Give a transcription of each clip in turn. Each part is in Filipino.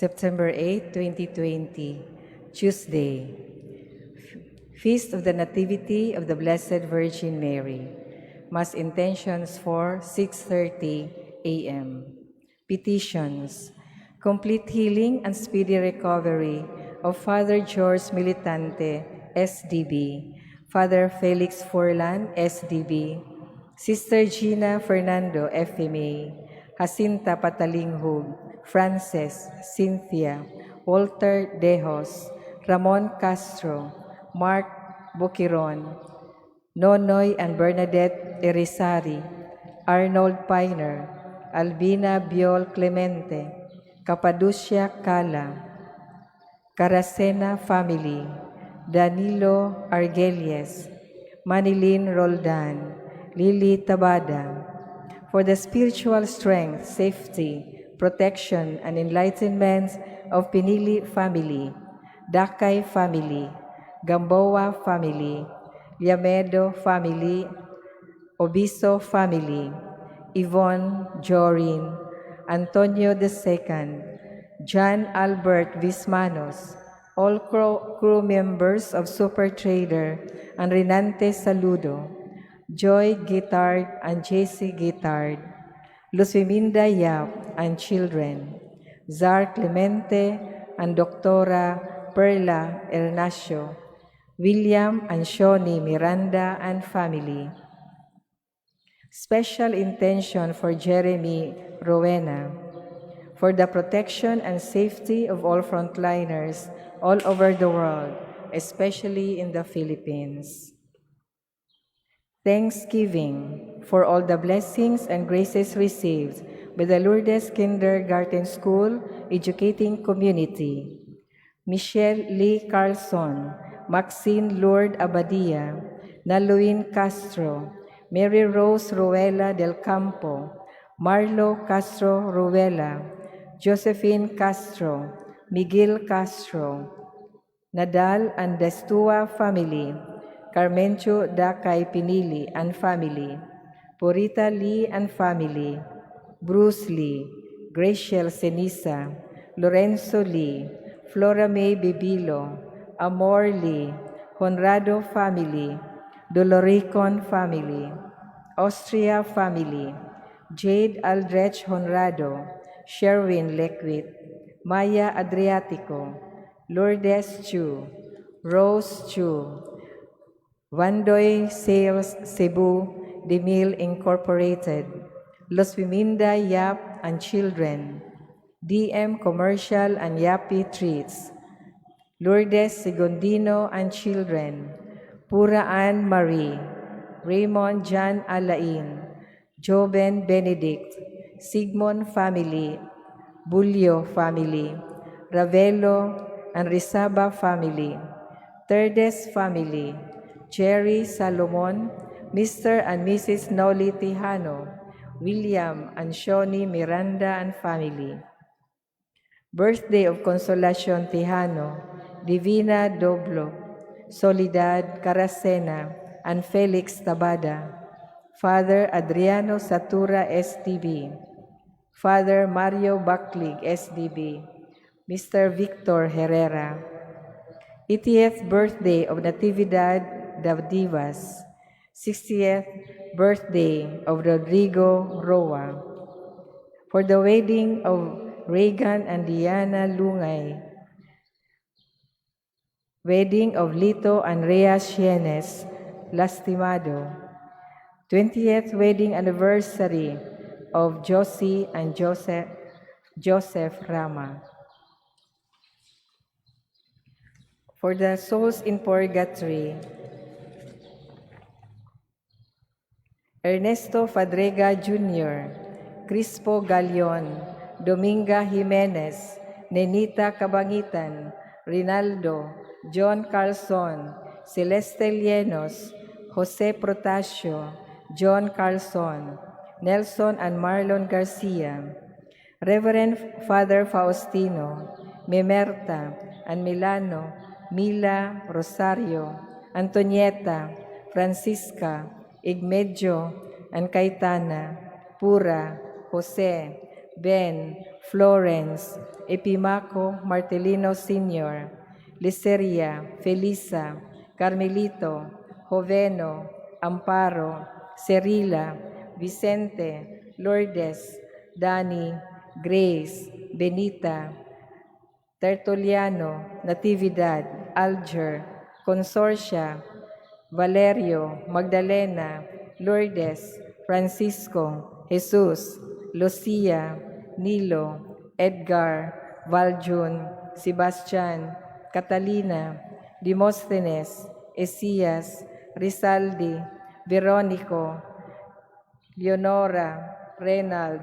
September 8, 2020, Tuesday. Feast of the Nativity of the Blessed Virgin Mary. Mass intentions for 6:30 a.m. Petitions. Complete healing and speedy recovery of Father George Militante, SDB, Father Felix Forlan, SDB, Sister Gina Fernando, FMA, Jacinta Patalinghug, Frances, Cynthia, Walter Dejos, Ramon Castro, Mark Bukiron, Nonoy and Bernadette Erizari, Arnold Piner, Albina Biol Clemente, Cappadocia Cala, Caracena family, Danilo Argelies, Manilin Roldan, Lily Tabada, for the spiritual strength, safety, protection, and enlightenment of Pinili family, Dakay family, Gamboa family, Liamedo family, Obiso family, Yvonne Jorin, Antonio II, John Albert Vismanos, all crew members of Super Trader and Renante Saludo, Joy Guitard and JC Guitard, Luciminda Yap and children, Zar Clemente and Doctora Perla Ernacio, William and Shoni Miranda and family. Special intention for Jeremy Rowena, for the protection and safety of all frontliners all over the world, especially in the Philippines. Thanksgiving for all the blessings and graces received by the Lourdes Kindergarten School educating community. Michelle Lee Carlson, Maxine Lourdes Abadia, Naluin Castro, Mary Rose Ruela del Campo, Marlo Castro Ruela, Josephine Castro, Miguel Castro, Nadal and Destua family, Carmencho Dakay Pinili and family, Purita Lee and family, Bruce Lee, Graciel Senisa, Lorenzo Lee, Flora May Bibilo, Amor Lee, Honrado family, Doloricon family, Austria family, Jade Aldrich Honrado, Sherwin Lekwit, Maya Adriatico, Lourdes Chu, Rose Chu, Vandoy Sales Cebu Demil Incorporated, Los Viminda Yap and children, DM Commercial and Yapi Treats, Lourdes Segundino and children, Pura Ann Marie, Raymond John Alain, Joven Benedict, Sigmund family, Bulyo family, Ravelo and Rizaba family, Terdes family, Jerry Salomon, Mr. and Mrs. Noli Tijano, William and Shoni Miranda and family. Birthday of Consolacion Tijano, Divina Doblo, Soledad Caracena, and Felix Tabada. Father Adriano Satura, SDB. Father Mario Baclig, SDB. Mr. Victor Herrera. 80th birthday of Natividad Davdivas. 60th birthday of Rodrigo Roa. For the wedding of Reagan and Diana Lungay. Wedding of Lito and Rhea Sienes Lastimado. 20th wedding anniversary of Josie and Joseph Rama. For the souls in purgatory, Ernesto Fadrega Jr., Crispo Galion, Dominga Jimenez, Nenita Cabangitan, Rinaldo, John Carlson, Celeste Llenos, Jose Protasio, John Carlson, Nelson and Marlon Garcia, Reverend Father Faustino, Memerta and Milano, Mila Rosario, Antonieta, Francisca, Igmedio and Caetana, Pura, Jose, Ben, Florence, Epimaco Martelino Sr., Liceria, Felisa, Carmelito, Joveno, Amparo, Cerila, Vicente, Lourdes, Dani, Grace, Benita, Tertuliano, Natividad, Alger, Consorcia, Valerio, Magdalena, Lourdes, Francisco, Jesus, Lucia, Nilo, Edgar, Valjun, Sebastian, Catalina, Demosthenes, Esias, Rizaldi, Veronico, Leonora, Renald,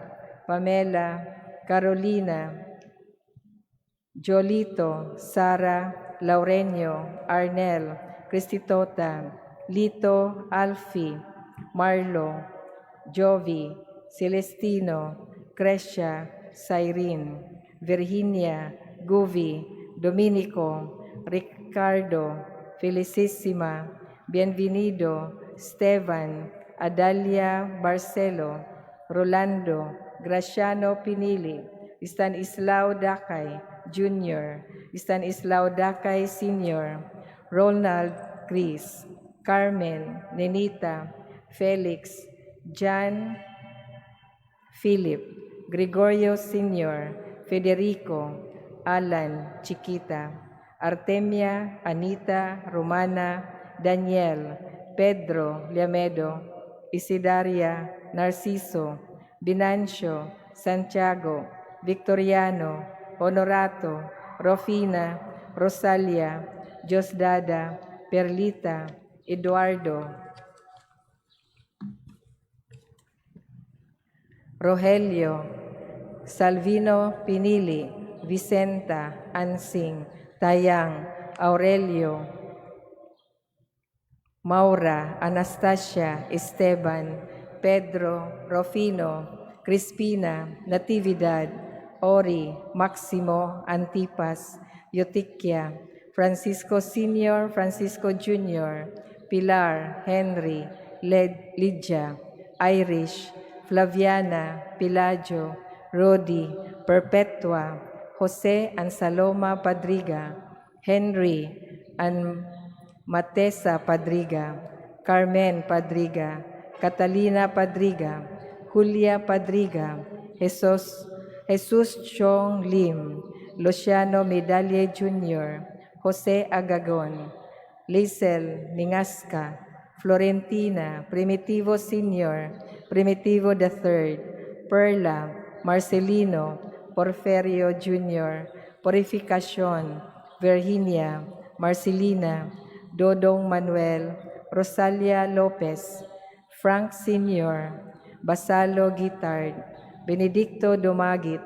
Pamela, Carolina, Jolito, Sara, Laurenio, Arnel, Cristitota, Lito, Alfie, Marlo, Jovi, Celestino, Crescia, Cyrene, Virginia, Guvi, Dominico, Ricardo, Felicissima, Bienvenido, Esteban, Adalia Barcelo, Rolando, Graciano Pinili, Stanislao Dakay Jr., Stanislao Dakay Sr., Ronald Chris, Carmen, Nenita, Felix, Jan, Philip, Gregorio Sr., Federico, Alan, Chiquita, Artemia, Anita, Romana, Daniel, Pedro, Liamedo, Isidaria, Narciso, Binancio, Santiago, Victoriano, Honorato, Rofina, Rosalia, Diosdada, Perlita, Eduardo, Rogelio, Salvino Pinili, Vicenta, Ansing, Tayang, Aurelio, Maura, Anastasia, Esteban, Pedro, Rofino, Crispina, Natividad, Ori, Maximo, Antipas, Eutychia, Francisco Sr., Francisco Jr., Pilar, Henry, Lydia, Irish, Flaviana, Pilaggio, Rodi, Perpetua, Jose Ansaloma Padriga, Henry, and Matesa Padriga, Carmen Padriga, Catalina Padriga, Julia Padriga, Jesus Chong Lim, Luciano Medalye Jr., Jose Agagon, Lizel Ningasca, Florentina, Primitivo Sr., Primitivo III, Perla, Marcelino, Porferio Jr., Purificacion, Virginia, Marcelina, Dodong Manuel, Rosalia Lopez, Frank Sr., Basalo Guitard, Benedicto Dumagit,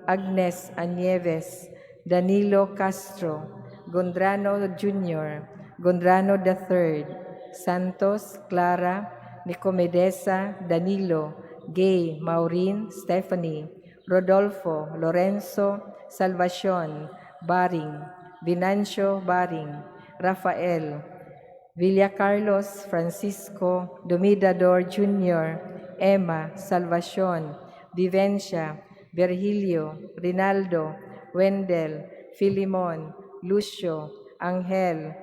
Agnes Anieves, Danilo Castro, Gondrano Jr., Gondrano III, Santos, Clara, Nicomedesa, Danilo, Gay, Maureen, Stephanie, Rodolfo, Lorenzo, Salvacion, Baring, Venancio Baring, Rafael, Villa Carlos, Francisco, Domidador Jr., Emma, Salvacion, Vivencia, Virgilio, Rinaldo, Wendell, Filimon, Lucio, Angel,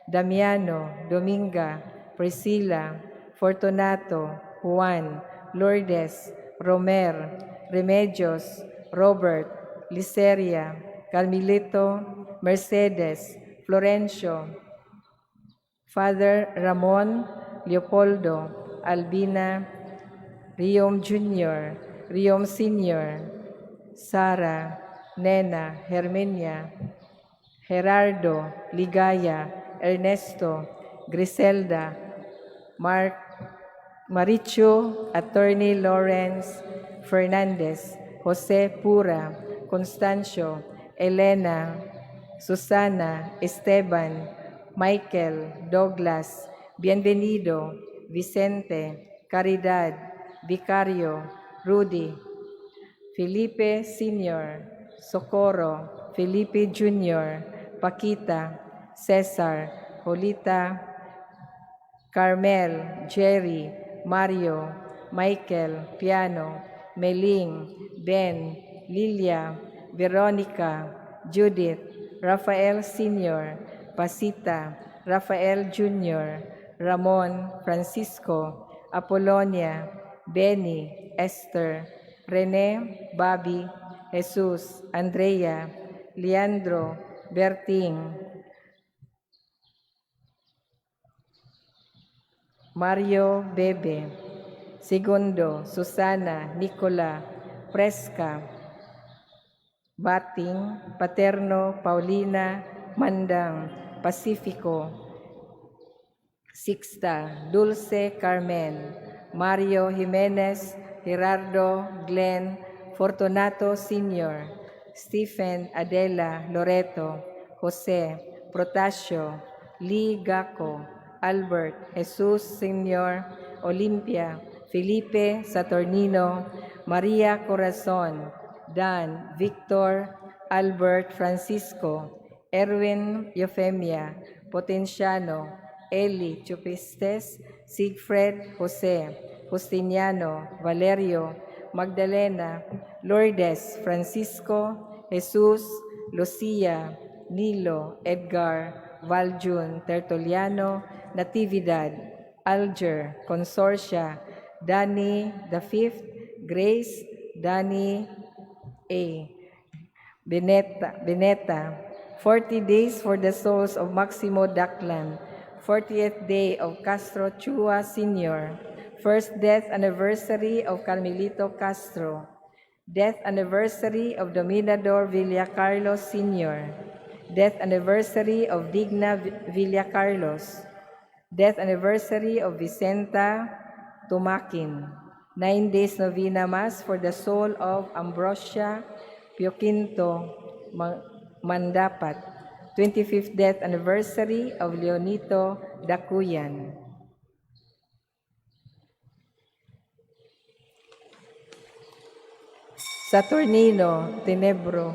Damiano, Dominga, Priscilla, Fortunato, Juan, Lourdes, Romer, Remedios, Robert, Liceria, Carmelito, Mercedes, Florencio, Father Ramon, Leopoldo, Albina, Riom Jr., Riom Sr., Sara, Nena, Herminia, Gerardo, Ligaya, Ernesto, Griselda, Mark, Maricho, Attorney Lawrence Fernandez, Jose Pura, Constancio, Elena, Susana, Esteban, Michael, Douglas, Bienvenido, Vicente, Caridad, Vicario, Rudy, Felipe Sr., Socorro, Felipe Jr., Paquita, Cesar, Jolita, Carmel, Jerry, Mario, Michael, Piano, Meling, Ben, Lilia, Veronica, Judith, Rafael Sr., Pasita, Rafael Jr., Ramon, Francisco, Apolonia, Benny, Esther, Rene, Bobby, Jesus, Andrea, Leandro, Berting, Mario, Bebe, Segundo, Susana, Nicola, Fresca, Bating, Paterno, Paulina, Mandang, Pacifico, Sixta, Dulce, Carmen, Mario Jimenez, Gerardo, Glenn, Fortunato Sr., Stephen, Adela, Loreto, Jose, Protasio, Lee Gaco, Albert, Jesus Sr., Olimpia, Felipe Saturnino, Maria Corazon, Dan, Victor, Albert Francisco, Erwin Eufemia, Potenciano, Eli Chupistes, Sigfred Jose, Justiniano, Valerio, Magdalena, Lourdes, Francisco, Jesus, Lucia, Nilo, Edgar, Valjun, Tertuliano, Natividad, Alger, Consorcia, Danny the Fifth, Grace, Danny A. Beneta, 40 days for the souls of Maximo Daclan, 40th day of Castro Chua Sr., first death anniversary of Carmelito Castro, death anniversary of Dominador Villacarlos Sr., death anniversary of Digna Villacarlos, death anniversary of Vicenta Tumakin, 9 days novena mass for the soul of Ambrosia Pioquinto Mandapat, 25th death anniversary of Leonito Dacuyan. Saturnino Tenebro,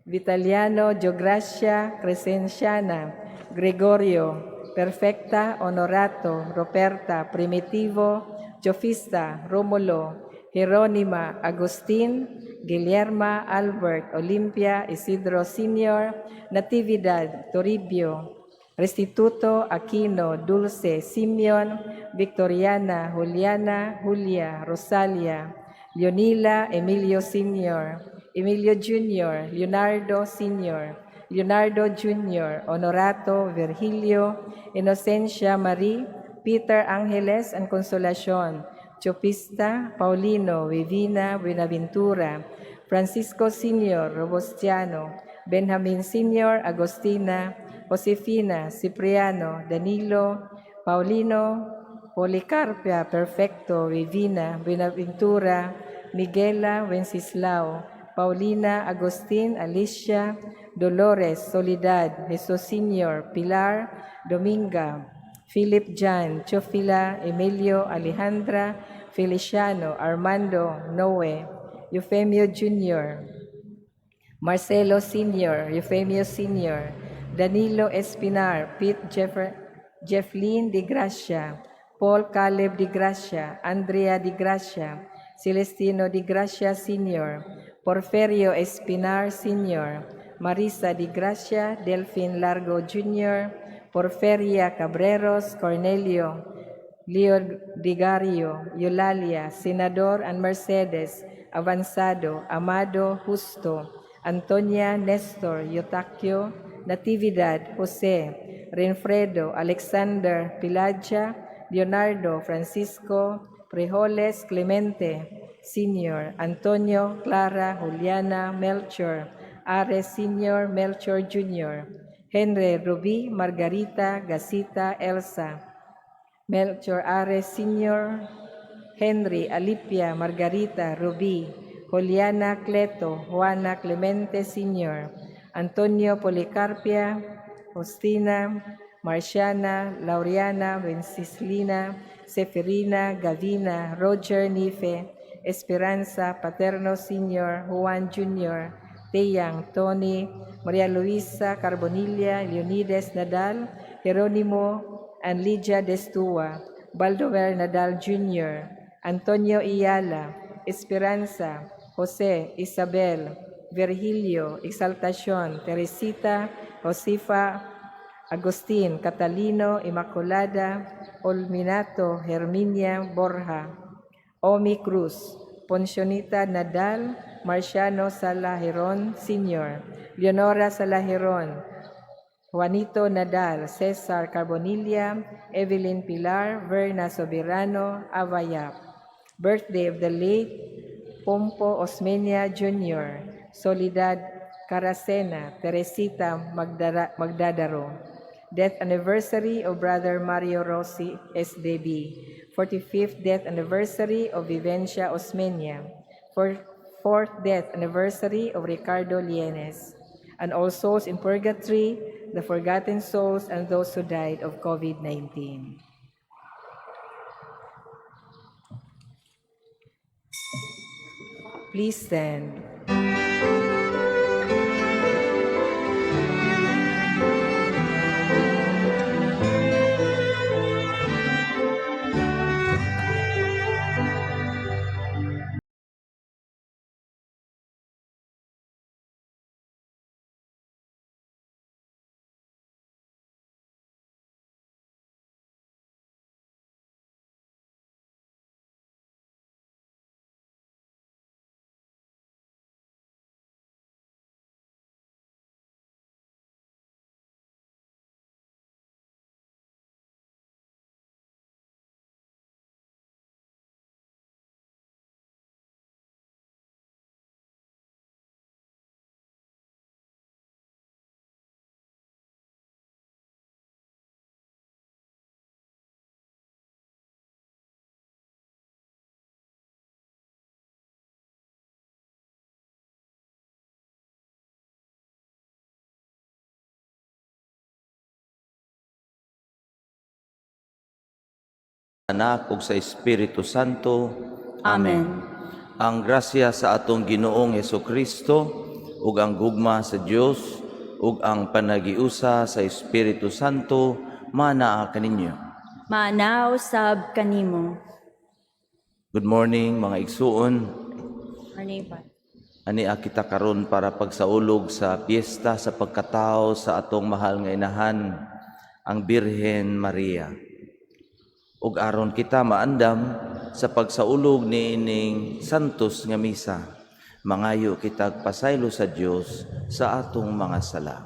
Vitaliano Geogracia Crescenciana, Gregorio Perfecta Honorato, Roberta Primitivo, Jofista Romulo, Jerónima Agustín, Guillerma Albert, Olimpia Isidro Sr., Natividad Toribio, Restituto Aquino, Dulce, Simeon, Victoriana, Juliana, Julia, Rosalia, Leonila, Emilio Sr., Emilio Jr., Leonardo Sr., Leonardo Jr., Honorato, Virgilio, Inocencia Marie, Peter Angeles and Consolacion, Chopista, Paulino, Vivina, Buenaventura, Francisco Sr., Robustiano, Benjamin Sr., Agostina, Josefina, Cipriano, Danilo, Paulino, Policarpia, Perfecto, Vivina, Buenaventura, Miguela, Wenceslao, Paulina, Agustin, Alicia, Dolores, Soledad, Jesus Sr., Pilar, Dominga, Philip Jan, Chofila, Emilio, Alejandra, Feliciano, Armando, Noe, Eufemio Jr., Marcelo Sr., Eufemio Sr., Danilo Espinar, Pete Jefflin de Gracia, Paul Caleb de Gracia, Andrea de Gracia, Celestino de Gracia Sr., Porferio Espinar Sr., Marisa de Gracia, Delfin Largo Jr., Porferia Cabreros, Cornelio, Leo Digario, Eulalia, Senador and Mercedes, Avanzado, Amado, Justo, Antonia, Nestor, Eustaquio, Natividad, Jose, Renfredo, Alexander, Pilagia, Leonardo, Francisco, Prejoles, Clemente, Sr., Antonio, Clara, Juliana, Melchor, Ares Sr., Melchor Jr., Henry, Ruby, Margarita, Gasita, Elsa, Melchor Ares Sr., Henry, Alipia, Margarita, Ruby, Juliana Cleto, Juana Clemente Sr., Antonio Policarpia, Justina, Marciana, Laureana, Vencislina, Seferina, Gavina, Roger Nife, Esperanza, Paterno Sr., Juan Jr., Teyang, Tony, Maria Luisa Carbonilla, Leonides Nadal, Jeronimo, and Lydia Destua, Baldover Nadal Jr., Antonio Iyala, Esperanza, Jose, Isabel, Virgilio, Exaltacion, Teresita, Josefa, Agustin, Catalino, Immaculada, Olminato, Herminia, Borja, Omi Cruz, Poncionita Nadal, Marciano Salajeron Sr., Leonora Salajeron, Juanito Nadal, Cesar Carbonilla, Evelyn Pilar, Verna Soberano, Avayap. Birthday of the late Pompo Osmeña Jr., Soledad Caracena, Teresita Magdadaro. Death anniversary of Brother Mario Rossi SDB. 45th death anniversary of Vivencia Osmeña. 4th death anniversary of Ricardo Lienes. And all souls in purgatory, the forgotten souls, and those who died of COVID-19. Please stand. Anak ug sa Espiritu Santo. Amen. Ang grasya sa atong Ginoong Hesukristo ug ang gugma sa Dios ug ang panagiusa sa Espiritu Santo manaa kaninyo. Maanaw sab kanimo. Good morning mga igsuon. Morning pa. Ani kita karon para pagsaulog sa piyesta sa pagkatao sa atong mahal nga inahan, ang Birhen Maria. Ug aron kita maandam sa pagsaulog niining santos nga misa, mangayo kitag pasaylo sa Dios sa atong mga sala.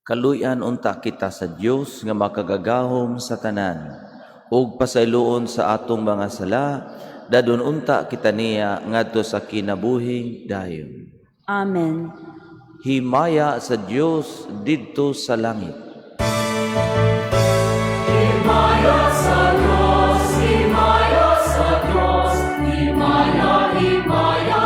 Kaluyan unta kita sa Dios nga makagagahom sa tanan ug pasayloon sa atong mga sala, dadon unta kita niya ngadto sa kinabuhing dayon. Amen. Himaya sa Dios didto sa langit. Himaya sa Diyos, himaya sa Diyos, himaya, himaya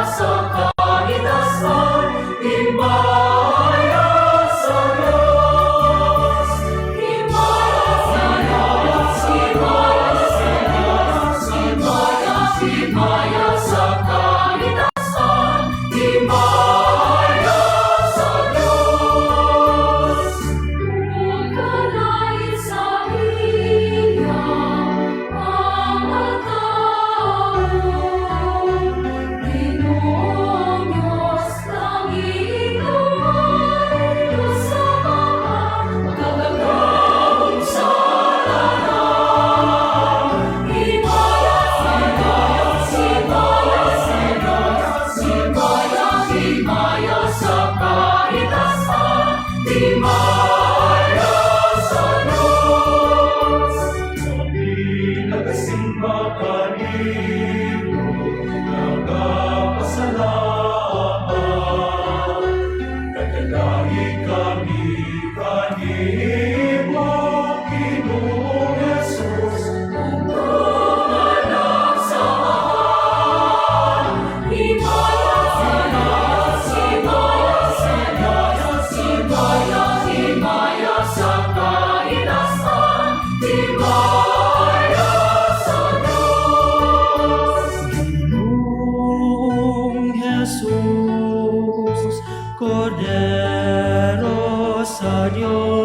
Cordero sa Diyos.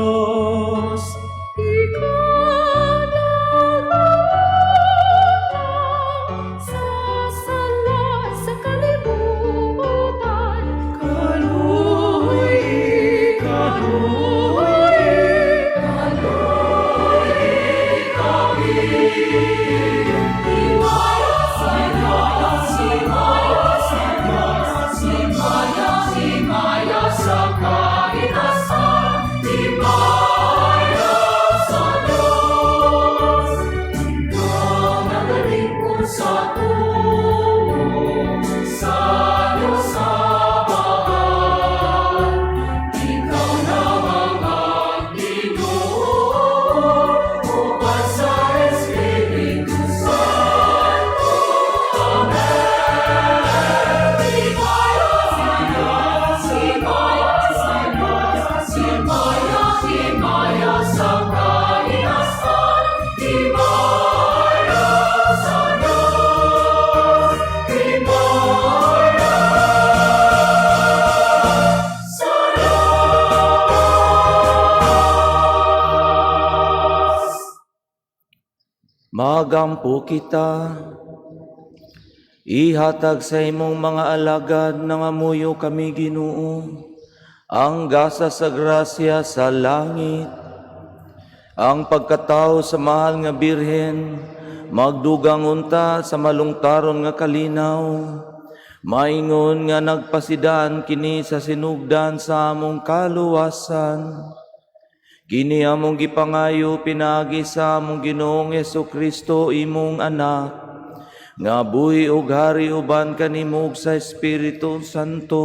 Magampo kita, ihatag sa imong mga alagad nangamuyo kami Ginoo, ang gasa sa grasya sa langit, ang pagkatao sa mahal nga birhen, magdugang unta sa malungtaron nga kalinaw, maingon nga nagpasidaan kini sa sinugdan sa among kaluwasan. Kini among gipangayo pinagi sa among Ginoong Jesucristo imong anak, nga buhi ug hari uban kanimo sa Espiritu Santo,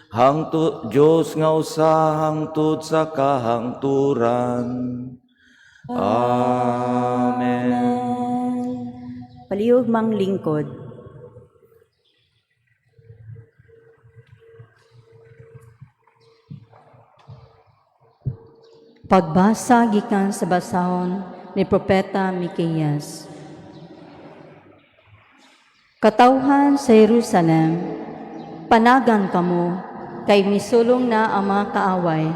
hangtod Dios nga usa hangtod sa kahangturan. Amen. Palihog mang lingkod. Pagbasa gikan sa basahon ni Propeta Miqueas. Katawhan sa Jerusalem, panagan kamo, kay misulong na ang mga kaaway.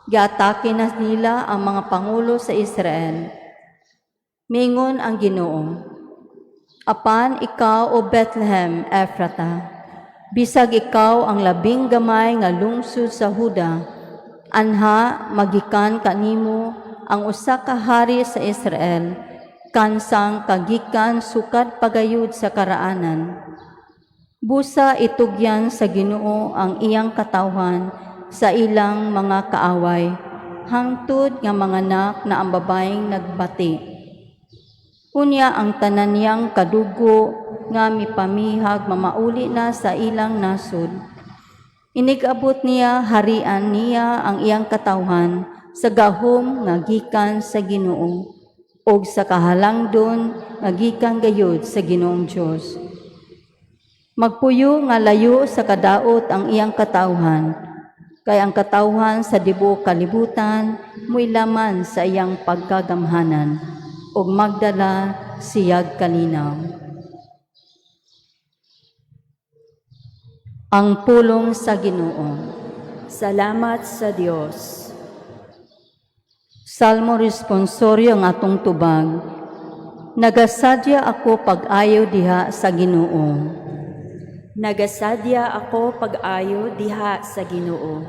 Giatake na nila ang mga pangulo sa Israel. Mingon ang Ginoo, apan ikaw o Bethlehem, Ephrata, bisag ikaw ang labing gamay nga lungsod sa Huda, anha magikan kanimo ang usa ka hari sa Israel, kansang kagikan sukad pagayud sa karaanan. Busa itugyan sa Ginoo ang iyang katawhan sa ilang mga kaaway, hangtod nga manganak na ang babaeng nagbati. Unya ang tanan niyang kadugo nga mipamihag mamauli na sa ilang nasod. Inigabot niya harian niya ang iyang katawhan sa gahom nga gikan sa Ginoo og sa kahalangdon nga gikan gayud sa Ginoong Dios. Magpuyo nga layo sa kadaot ang iyang katawhan, kay ang katawhan sa dibuok kalibutan mo'y laman sa iyang pagkagamhanan, ug magdala siyag kalinaw. Ang pulong sa Ginoo. Salamat sa Dios. Salmo responsoryo ang atong tubag. Nagasadya ako pag-ayo diha sa Ginoo. Nagasadya ako pag-ayo diha sa Ginoo.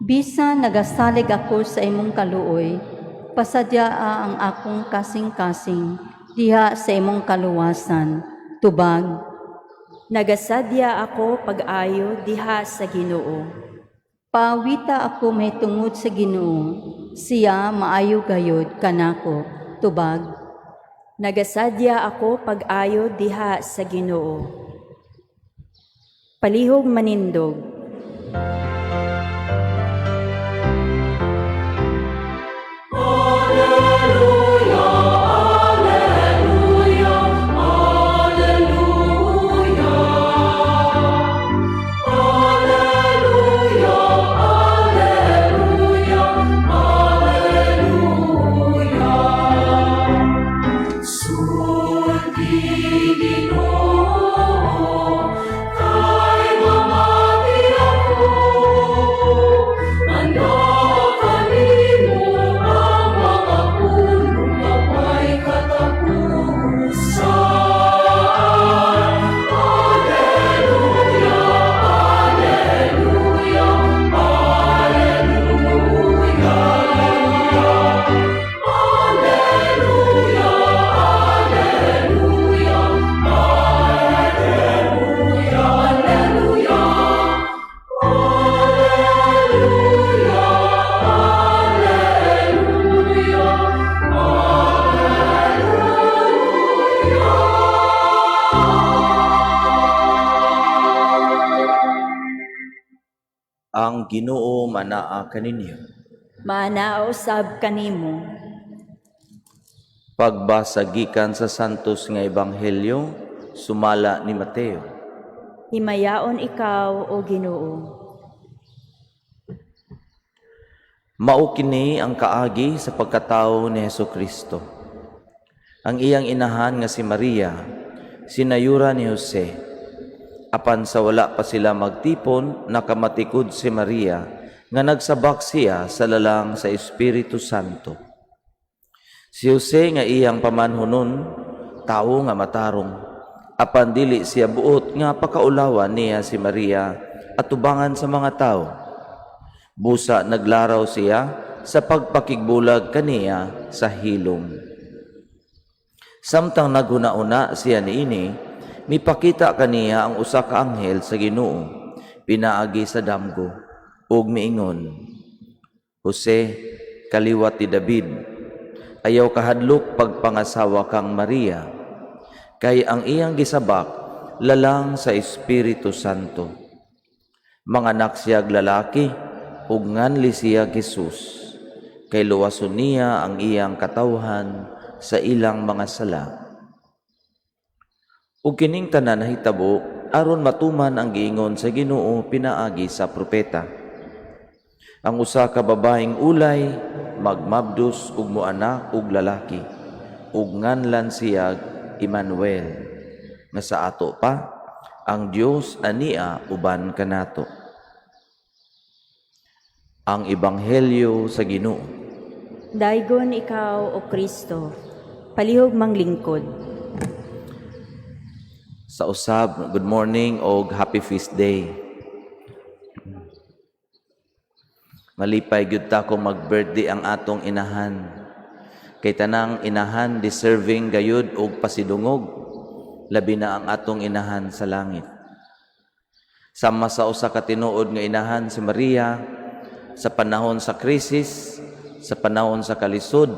Bisan nagasalig ako sa imong kaluoy, pasadyaa ang akong kasing-kasing diha sa imong kaluwasan. Tubag. Nagasadya ako pag-ayo diha sa Ginoo. Paawita ako may tungod sa Ginoo, siya maayo gayod kanako. Tubag. Nagasadya ako pag-ayo diha sa Ginoo. Palihog manindog. Ang Ginoo manaa kaninyo. Manao sab kanimo. Pagbasa gikan sa santos nga ebanghelyo sumala ni Mateo. Himayaon ikaw, O Ginoo. Mao kini ang kaagi sa pagkatao ni Hesukristo. Ang iyang inahan nga si Maria sinayura ni Jose. Apan sa wala pa sila magtipon, nakamatikod si Maria nga nagsabak siya sa lalang sa Espiritu Santo. Si Jose nga iyang pamanhunon, tao nga matarong. Apan dili siya buot nga pakaulawan niya si Maria at tubangan sa mga tao. Busa naglaraw siya sa pagpakigbulag kaniya sa hilom. Samtang naghuna-una siya niini, mipakita kaniya ang usa ka anghel sa Ginoo pinaagi sa damgo ug miingon, Jose, kaliwat ti David, ayaw kahadlok pagpangasawa kang Maria, kay ang iyang gisabak lalang sa Espiritu Santo. Manganak siyag lalaki ug nganli siya Jesus, kay luwason niya ang iyang katawhan sa ilang mga sala. Ug kining tanan nahitabo aron matuman ang giingon sa Ginoo pinaagi sa propeta. Ang usa ka babaeng ulay magmabdos ug moanak og lalaki, ug nganlan siyag Emmanuel, nga sa ato pa ang Dios ania uban kanato. Ang ebanghelyo sa Ginoo. Daygon ikaw, O Kristo. Palihog manglingkod. Sa usab, good morning o happy feast day. Malipay gyud ta kung mag-birthday ang atong inahan. Kay tanang inahan deserving gayud og pasidungog, labi na ang atong inahan sa langit. Sama sa usa ka tinuod nga inahan si Maria, sa panahon sa krisis, sa panahon sa kalisod,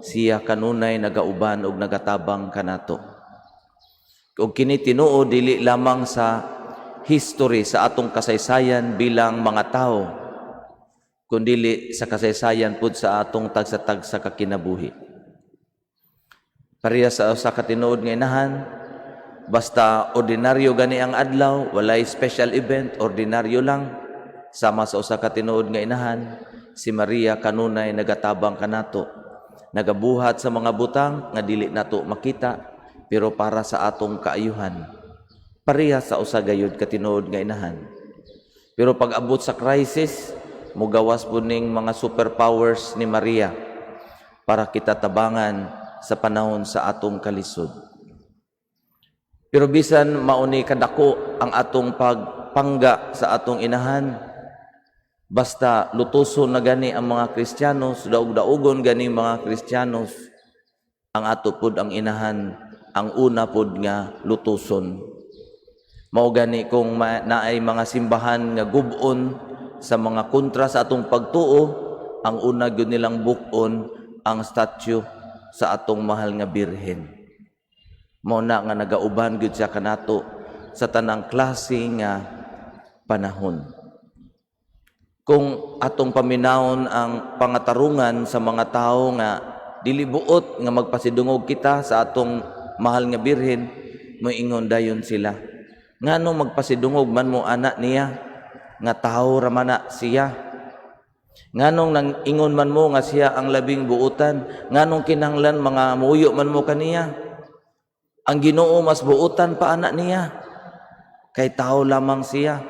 siya kanunay nagauban og nagatabang kanato. Ug kini tinuo dili lamang sa history sa atong kasaysayan bilang mga tao, kundi sa kasaysayan pud sa atong tagsa-tagsa kakinabuhi. Pareha sa usa ka tinuod nga inahan, Basta ordinaryo gani ang adlaw, walay special event, ordinaryo lang. Sama sa usa ka tinuod nga inahan, si Maria kanunay nagatabang kanato. Nagabuhat sa mga butang nga dili nato makita, pero para sa atong kaayuhan. Pareha sa usa gayud ka tinuod nga inahan. Pero pag abot sa crisis, mugawas po ning mga superpowers ni Maria para kita tabangan sa panahon sa atong kalisod. Pero bisan mauni kadako ang atong pagpangga sa atong inahan, basta lutuson na gani ang mga Kristiyanos, daog-daogon gani mga Kristiyanos, ang ato pod ang inahan, ang una pod nga lutuson. Mao gani kung naay mga simbahan nga gub-on sa mga kontra sa atong pagtuo, ang una gyud nilang buk-on ang statue sa atong mahal nga birhen. Mao na nga nagauban gyud siya kanato sa tanang klase nga panahon. Kung atong paminawon ang pangatarungan sa mga tao nga dili buot nga magpasidungog kita sa atong mahal nga birhen, moingon dayon sila, ngano magpasidungog man mo anak niya nga tawo ra man na siya? Nganong nang ingon man mo nga siya ang labing buutan? Nganong kinahanglan mga muyo man mo kaniya? Ang Ginoo mas buutan pa anak niya. Kay tao lamang siya.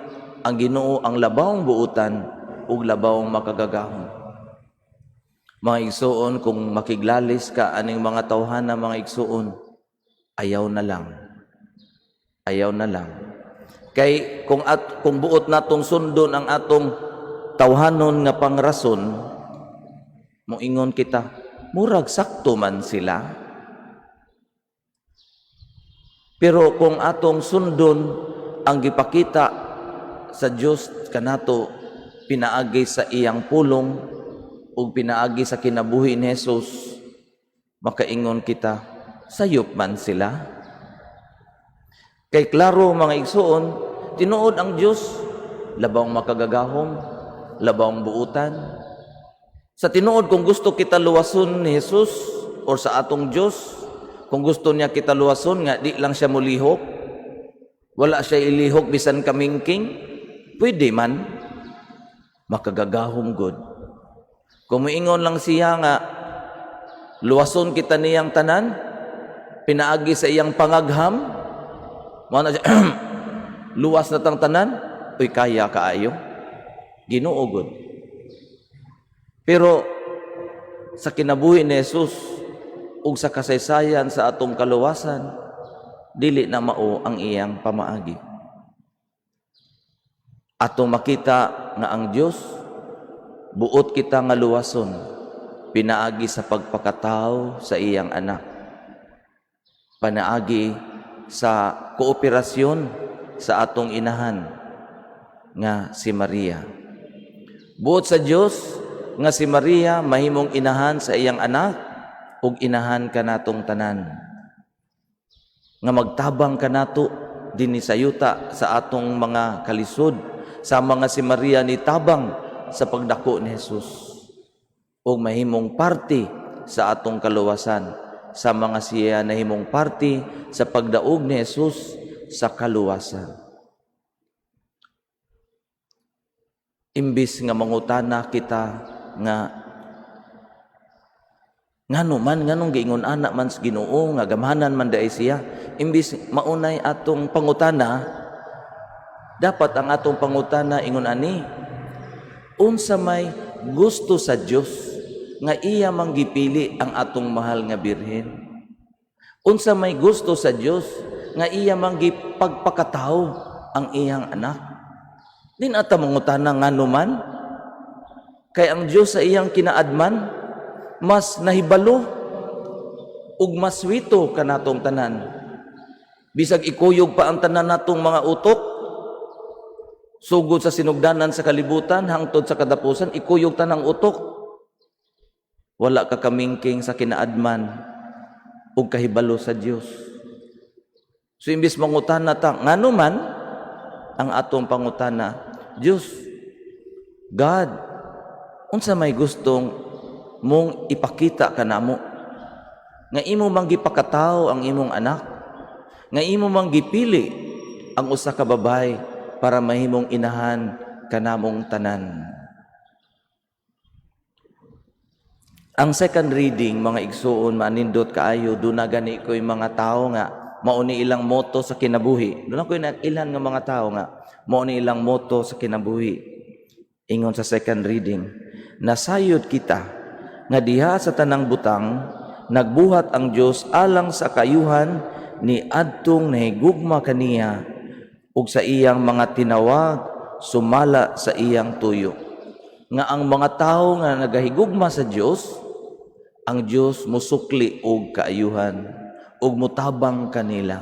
Ang Ginoo ang labawong buutan ug labawong makagagahon. Mga igsuon, kung makiglalis ka aning mga tawhana, mga igsuon, ayaw na lang. Ayaw na lang. Kay kung buot natong sundon ang atong tawhanon nga pangrason, moingon kita, murag sakto man sila. Pero kung atong sundon ang gipakita sa Dios kanato, pinaagi sa iyang pulong ug pinaagi sa kinabuhi ni Jesus, makaingon kita, sayop man sila. Kay klaro mga igsuon, tinuod ang Dios, labawng makagagahom, labawng buutan. Sa tinuod, kung gusto kita luwason ni Jesus or sa atong Dios, kung gusto niya kita luwason nga di lang siya mulihok, wala siya ilihok bisan kamingking, pwede man, makagagahom good. Kung moingon lang siya nga luwason kita niyang tanan, pinaagi sa iyang pangagham, mana siya luwas na tang tanan, uy kaya kaayo, Ginoo good. Pero sa kinabuhi ni Jesus ug sa kasaysayan sa atong kaluwasan, dili na mao ang iyang pamaagi. Atong makita nga ang Dios buot kita nga luwason, pinaagi sa pagpakatao sa iyang anak, panaagi sa kooperasyon sa atong inahan nga si Maria. Buot sa Dios nga si Maria mahimong inahan sa iyang anak ug inahan kanatong tanan, nga magtabang kanato dinhi sa yuta sa atong mga kalisod, sa mga si Maria ni tabang sa pagdako ni Jesus, ug mahimong parte sa atong kaluwasan, sa mga siya nahimong parte sa pagdaog ni Jesus sa kaluwasan. Imbis nga mangutana kita nga nganong giingon anak man sa Ginoo nga gamhanan man daay siya, imbis maunay atong pangutana, dapat ang atong pangutana ingon ani, unsa may gusto sa Dios nga iya manggipili ang atong mahal nga birhen? Unsa may gusto sa Dios nga iya manggipagpakatao ang iyang anak? Din ata mangutana ngano man, kay ang Dios sa iyang kinaadman mas nahibalo ug mas wito kanatong tanan. Bisag ikuyog pa ang tanan natong mga utok, sugod sa sinugdanan sa kalibutan hangtod sa kadapusan, ikuyog tanang utok, wala ka kamingking sa kinaadman ug kahibalo sa Dios. So imbis mangutana ta ngano man, ang atong pangutana, Dios, God, unsa may gustong mong ipakita kanamo nga imo manggipakatao ang imong anak, nga imo mang gipili ang usa ka babay para mahimong inahan kanamong tanan. Ang second reading, mga igsuon, manindot kaayo, doon na gani ko yung mga tao nga, mauni ilang moto sa kinabuhi. Doon ako yung ilan nga mga tao nga, mauni ilang moto sa kinabuhi. Ingon sa second reading, nasayod kita, nga diha sa tanang butang, nagbuhat ang Dios alang sa kayuhan ni adtong nahigugma kaniya, ug sa iyang mga tinawag, sumala sa iyang tuyo. Nga ang mga tao nga nagahigugma sa Dios, ang Dios musukli og kaayuhan ug mutabang kanila.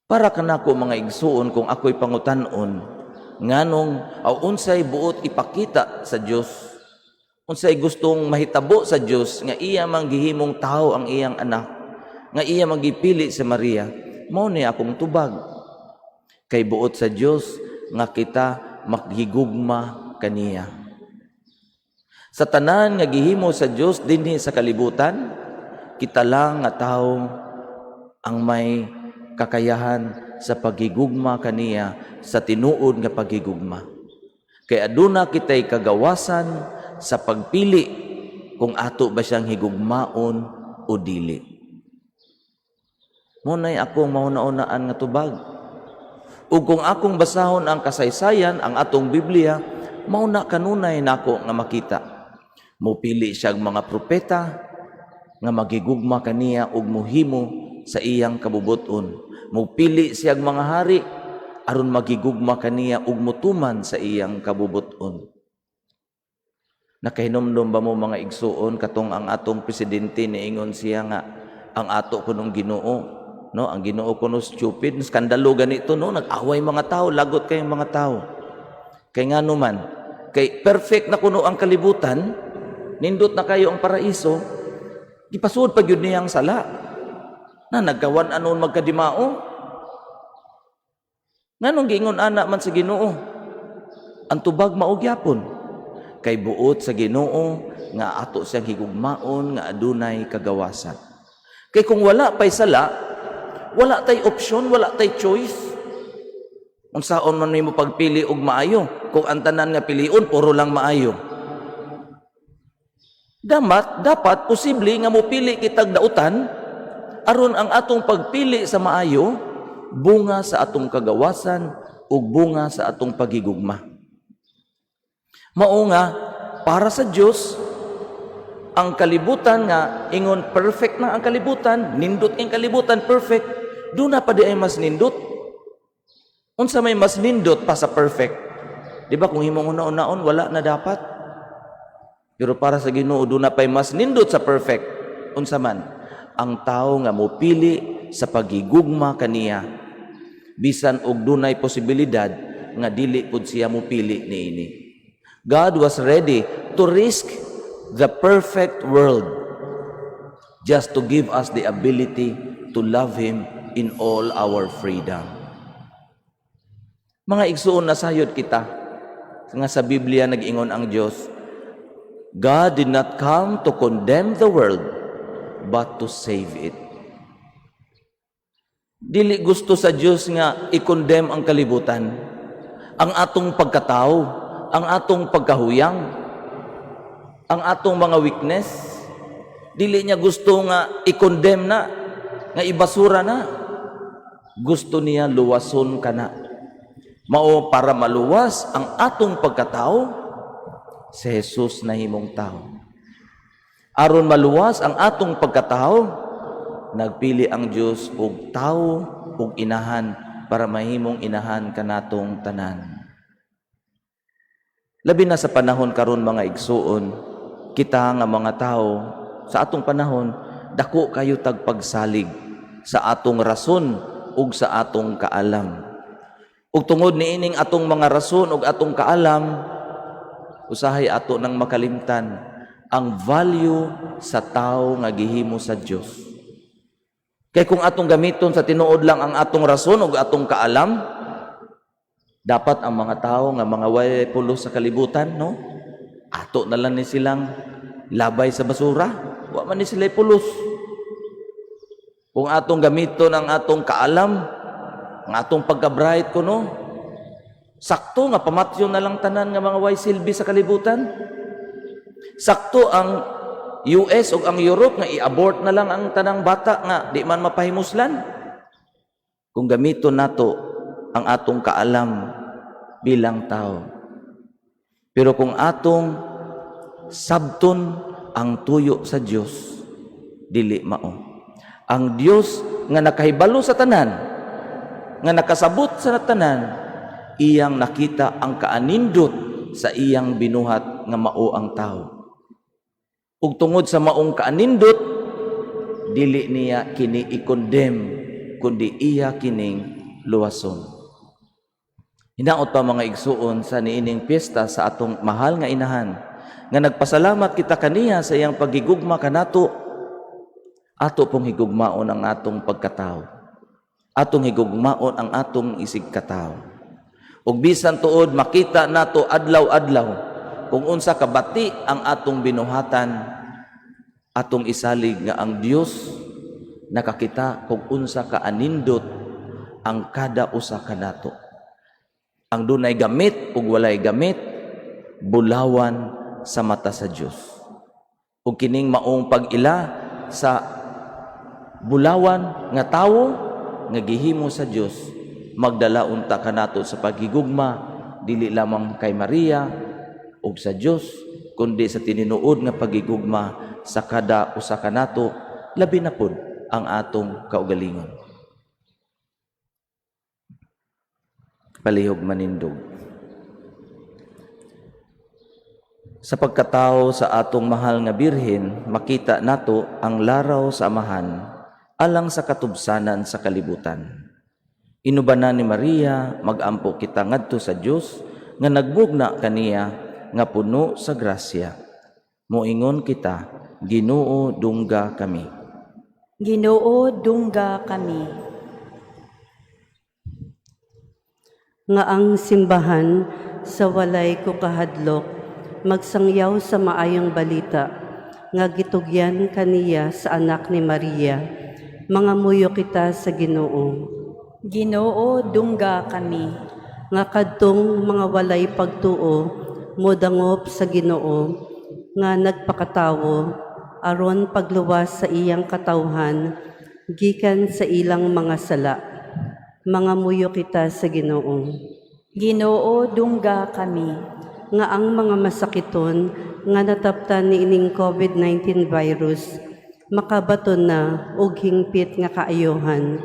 Para kanako mga igsuon, kung ako'y pangutan-on, nganong unsay buot ipakita sa Dios, unsay gustong mahitabo sa Dios nga iya mang gihimong tao ang iyang anak, nga iya magipili sa Maria, mao ni akong tubag. Kay buot sa Dios nga kita maghigugma kaniya. Sa tanan nga gihimo sa Dios dinhi sa kalibutan, kita lang nga tao ang may kakayahan sa paghigugma kaniya sa tinuod nga paghigugma. Kay aduna kitay kagawasan sa pagpili kung ato ba siyang higugmaon o dili. Munay akong mauna-unaan nga tubag. Ug kung akong basahon ang kasaysayan, ang atong Biblia, mauna kanunay nako nga makita. Mupili siyang mga propeta nga magigugma kaniya ug muhimo sa iyang kabubuton. Mupili siyang mga hari aron magigugma kaniya ug mutuman sa iyang kabubuton. Nakahinomdom ba mo mga igsuon katong ang atong presidente niingon siya nga ang ato kunong Ginoo, no? Ang Ginoo kuno stupid, skandalo ganito, no? Nag-away mga tao, lagot kayong mga tao. Kay ngano man, kay perfect na kuno ang kalibutan, nindot na kayo ang paraiso, gipasuod pa gyud niyang sala. Na nagkawan anon magkadimao. Nganong giingon ana man sa Ginoo? Ang tubag mao gyapon. Kay buot sa Ginoo nga ato siyang higugmaon nga adunay kagawasan. Kay kung wala pay sala, wala tay option, wala tay choice. Unsaon man nimo pagpili og maayo kung ang tanan nga piliun puro lang maayo. Dapat posible nga mopili kitag dautan aron ang atong pagpili sa maayo bunga sa atong kagawasan ug bunga sa atong pagigugma. Mao nga para sa Dios ang kalibutan nga ingon perfect na ang kalibutan, nindot ang kalibutan perfect, do na pa di ay mas nindot. Unsa may mas nindot pa sa perfect? Di ba kung himong una-unaon wala na dapat? Pero para sa Ginoo do na pay mas nindot sa perfect. Unsa man ang tao nga mopili sa pagigugma kaniya bisan og dunay posibilidad nga dili pud siya mopili niini. God was ready to risk the perfect world just to give us the ability to love Him in all our freedom. Mga igsuon, nasayod kita nga sa Biblia nag-ingon ang Dios, God did not come to condemn the world, but to save it. Dili gusto sa Diyos nga i-condemn ang kalibutan, ang atong pagkatao, ang atong pagkahuyang, ang atong mga weakness. Dili niya gusto nga i-condemn na, nga ibasura na. Gusto niya luwason ka na. Mao para maluwas ang atong pagkatao, si Jesus na himong tao. Aron maluwas ang atong pagkatao, nagpili ang Dios og tao og inahan para mahimong inahan kanatong tanan. Labi na sa panahon karon mga igsuon, kita nga mga tao sa atong panahon dako kayo tagpagsalig sa atong rason ug sa atong kaalam. Ug tungod niining atong mga rason ug atong kaalam, usahay ato nang makalimtan ang value sa tao nga gihimo sa Dios. Kay kung atong gamiton sa tinuod lang ang atong rason ug atong kaalam, dapat ang mga tao nga mga way pulos sa kalibutan, no? Ato na lang ni silang labay sa basura, wa man ni sila pulos. Kung atong gamiton ang atong kaalam, ang atong pagka-bright kuno, sakto nga pamatyon na lang tanan nga mga way silbi sa kalibutan. Sakto ang US o ang Europe nga i-abort na lang ang tanang bata nga di man mapahimuslan. Kung gamiton nato ang atong kaalam bilang tao. Pero kung atong sabton ang tuyo sa Dios, dili mao. Ang Dios nga nakahibalo sa tanan, nga nakasabot sa tanan, iyang nakita ang kaanindot sa iyang binuhat nga mao ang tao. Ug tungod sa maong kaanindot, dili niya kini i-condemn, kundi iya kining luwason. Hinaot pa mga igsuon sa niining piyesta sa atong mahal nga inahan, nga nagpasalamat kita kaniya sa iyang paghigugma kanato, ato pong higugmaon ang atong pagkatao. Atong higugmaon ang atong isig katao. Ug bisan tuod makita nato adlaw-adlaw kung unsa kabati ang atong binuhatan, atong isalig nga ang Dios nakakita kung unsa kaanindot ang kada usa kanato. Ang dunay gamit ug walay gamit, bulawan sa mata sa Dios. Ug kining maong pag-ila sa bulawan nga tawo nga gihimo sa Dios, magdala unta kanato sa paghigugma dili lamang kay Maria ug sa Dios, kundi sa tininuod nga paghigugma sa kada usa kanato, labi na pud ang atong kaugalingon. Palihog manindog. Sa pagkatao sa atong mahal nga birhen, makita nato ang laraw sa amahan alang sa katubsanan sa kalibutan. Inubanan ni Maria, magampo kita ngadto sa Dios nga nagbugna kaniya nga puno sa grasya. Moingon kita, Ginoo dungga kami. Ginoo dungga kami. Nga ang simbahan sa walay kukahadlok magsangyaw sa maayong balita nga gitugyan kaniya sa anak ni Maria, mga muyo kita sa Ginoo. Ginoo dungga kami. Nga kadtong mga walay pagtuo modangop sa Ginoo nga nagpakatawo aron pagluwas sa iyang katawhan gikan sa ilang mga sala. Mga muyo kita sa Ginoo. Ginoo dungga kami. Nga ang mga masakiton nga nataptan ni ining COVID-19 virus makabaton na og hingpit nga kaayohan.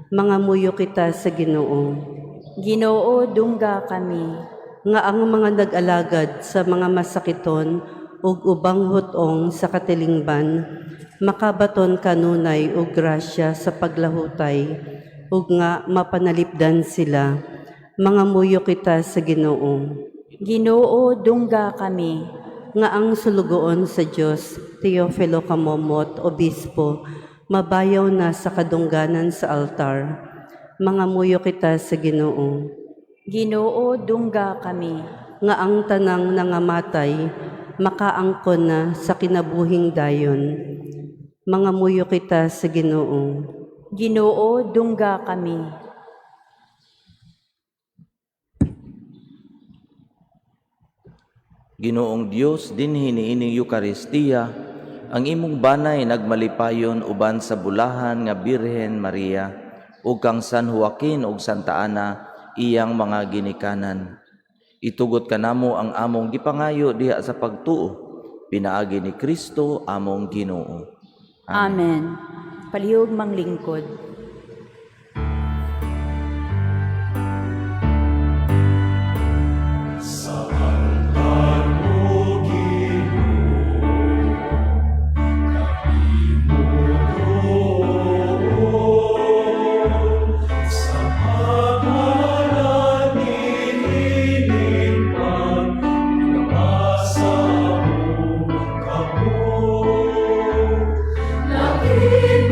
Mga muyo kita sa Ginoo. Ginoo dungga kami. Nga ang mga nag-alagad sa mga masakiton ug ubang hutong sa katilingban makabaton kanunay og grasya sa paglahutay ug nga mapanalipdan sila. Mga muyo kita sa Ginoo. Ginoo dungga kami. Nga ang sulugoon sa Dios, Teofilo Kamomot, Obispo, mabayaw na sa kadungganan sa altar. Mga muyo kita sa Ginoo. Ginoo dungga kami. Nga ang tanang nangamatay, makaangkon na sa kinabuhing dayon. Mga muyo kita sa Ginoo. Ginoo dungga kami. Ginoong Dios dinhi niining Eucharistia, ang imong banay nagmalipayon uban sa bulahan nga Birhen Maria ug kang San Joaquin ug Santa Ana iyang mga ginikanan. Itugot kanamo ang among gipangayo diha sa pagtuo, pinaagi ni Kristo among Ginoo. Amen. Palihog manglingkod. Nakikinig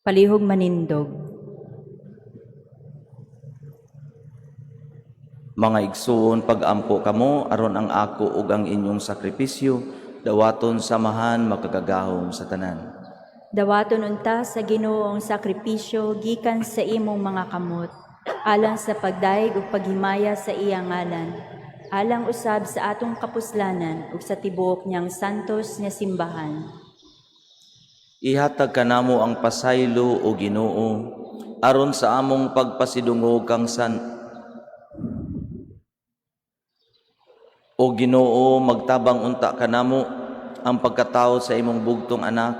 Palihog manindog. Mga igsoon, pag-ampo kamo aron ang ako ug ang inyong sakripisyo dawaton samahan makagagahom sa tanan. Dawaton unta sa Ginoong sakripisyo gikan sa imong mga kamot, alang sa pagdaig ug paghimaya sa iyang ngalan, alang usab sa atong kapuslanan ug sa tibuok niyang santos nga simbahan. Ihatag kanamo ang pasaylo o Ginoo aron sa among pagpasidungog kang O Ginoo, magtabang unta kanamo ang pagkatao sa imong bugtong anak,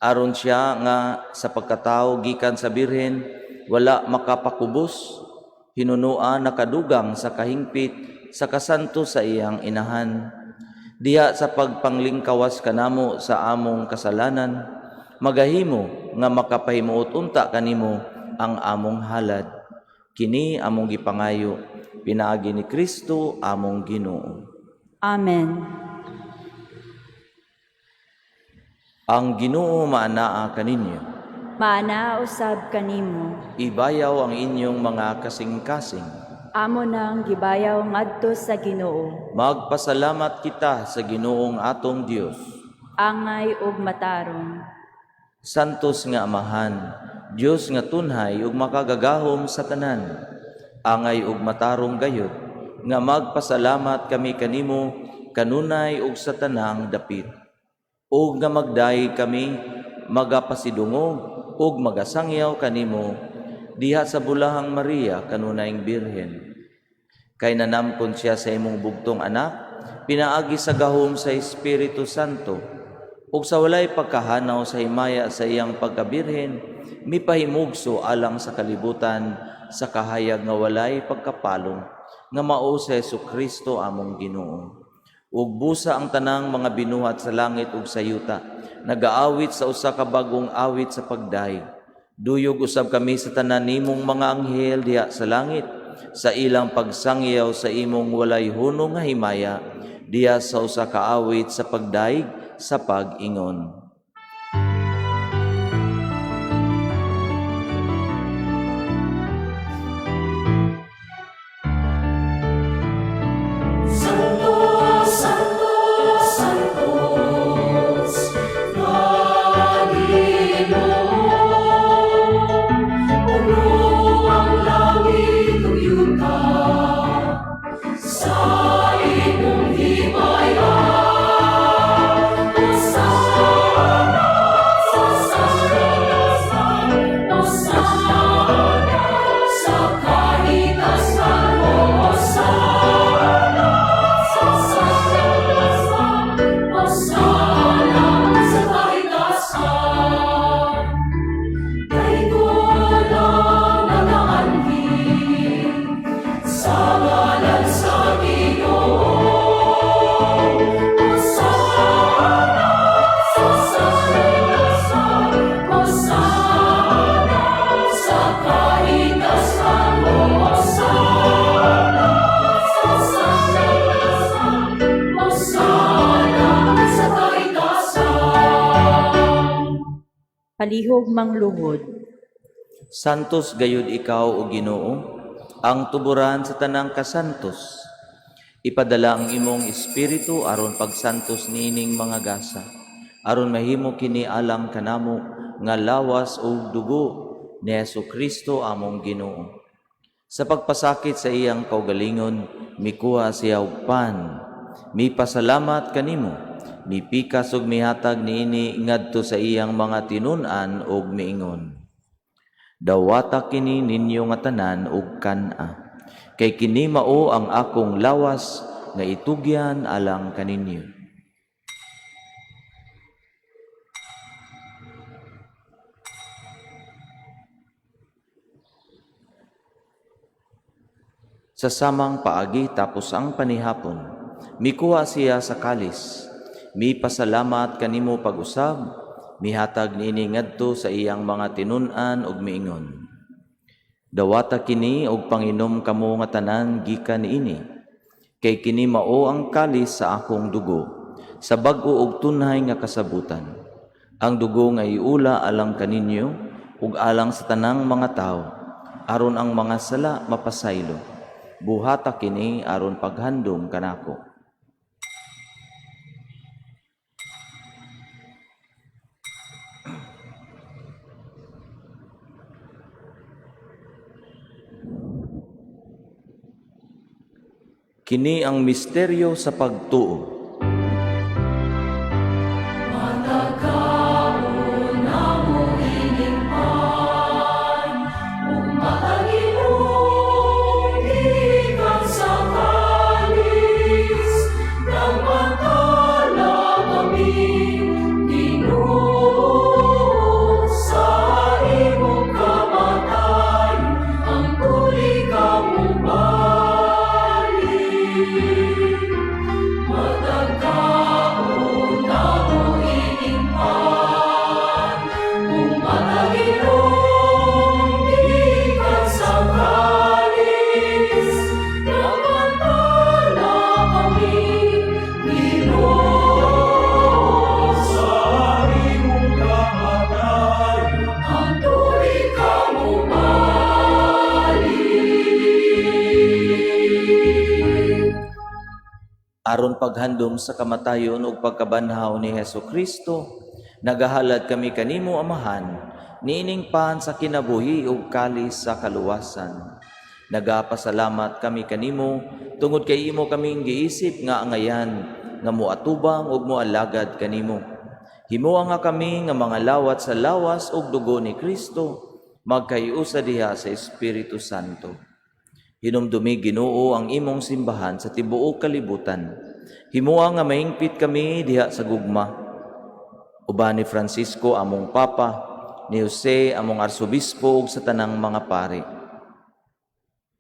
aron siya nga sa pagkatao gikan sa birhen wala makapakubos, hinunua nakadugang sa kahingpit sa kasanto sa iyang inahan. Diha sa pagpanglingkawas kanamo sa among kasalanan, magahimo nga makapahimuot unta kanimo ang among halad. Kini among gipangayo, pinaagi ni Kristo among Ginoo. Amen. Ang Ginoo maanaa kaninyo. Maana usab kanimo. Ibayaw ang inyong mga kasing-kasing. Amo nang gibayaw ngadto sa Ginoo. Magpasalamat kita sa Ginoong atong Dios. Angay ug matarong. Santos nga Amahan, Dios nga tunhay ug makagagahom sa tanan. Angay ug matarong gayud nga magpasalamat kami kanimo kanunay ug sa tanang dapit. Ug nga magdaay kami magapasidungog ug magasangyaw kanimo diha sa bulahang Maria kanunayng Birhen. Kay nanamkon siya sa imong bugtong anak, pinaagi sa gahom sa Espiritu Santo, ug sa walay pagkahanaw sa himaya sa iyang pagkabirhen, mipahimugso alang sa kalibutan sa kahayag nga walay pagkapalong, nga mao sa Jesucristo among Ginoo. Ug busa ang tanang mga binuhat sa langit ug sa yuta, nagaawit sa usa ka bagong awit sa pagdaig. Duyog usab kami sa tanan nimong mga anghel diha sa langit, sa ilang pagsangyaw sa imong walay hunong nga himaya, diha sa usa ka awit sa pagdaig sa pag-ingon. Palihog mangluhod. Santos gayud ikaw o Ginoo, ang tuburan sa tanang kasantos. Ipadala ang imong espiritu aron pagsantos nining mga gasa, aron mahimo kini alang kanamo nga lawas o dugo ni Jesucristo among Ginoo. Sa pagpasakit sa iyang kaugalingon, mikuha siya og pan, mipasalamat kanimo, mipikas ug mihatag niini ngadto sa iyang mga tinun-an ug miingon. Dawata kini ninyo nga tanan ug kan-a, kay kini mao ang akong lawas nga itugyan alang kaninyo. Sa samang paagi tapos ang panihapon, mikuha siya sa kalis, mipasalamat kanimo pag-usab, mihatag niini ngadto sa iyang mga tinun-an ug miingon. Dawata kini og panginom kamo nga tanan gikan niini, kay kini mao ang kalis sa akong dugo, sa bag-o ug tunhay nga kasabutan. Ang dugo nga iula alang kaninyo ug alang sa tanang mga tao, aron ang mga sala mapasaylo. Buhata kini aron paghandom kanako. Kini ang misteryo sa pagtuo. Aron paghandom sa kamatayon ug pagkabanhaw ni Hesukristo, nagahalad kami kanimo Amahan, niining pan sa kinabuhi ug kalis sa kaluwasan. Nagapasalamat kami kanimo tungod kay imo kaming giisip nga angayan nga moatubang ug moalagad kanimo. Himuha nga kami nga mga lawat sa lawas ug dugo ni Kristo, magkayusa diha sa Espiritu Santo. Hinumdumi Ginoo ang imong simbahan sa tibuok kalibutan. Himuha nga maingpit kami diha sa gugma. Uban ni Francisco among Papa, ni Jose among Arsobispo ug sa tanang mga pari.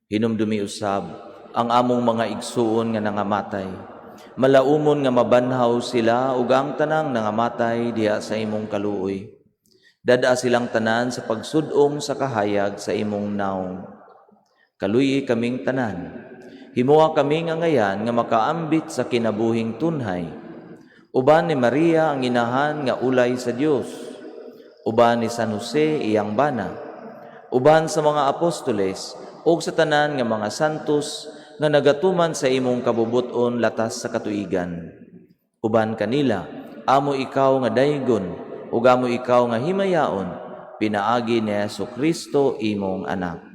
Hinumdumi usab ang among mga igsuon nga nangamatay. Malaumon nga mabanhaw sila ug ang tanang nangamatay diha sa imong kaluoy. Dada silang tanan sa pagsudong sa kahayag sa imong naong. Kaluyi kaming tanan. Himuha kami nga ngayan nga makaambit sa kinabuhing tunhay. Uban ni Maria ang inahan nga ulay sa Dios. Uban ni San Jose iyang bana. Uban sa mga apostoles ug sa tanan nga mga santos nga nagatuman sa imong kabubuton latas sa katuigan. Uban kanila, amo ikaw nga daygon ug amo ikaw nga himayaon, pinaagi ni Hesukristo imong anak.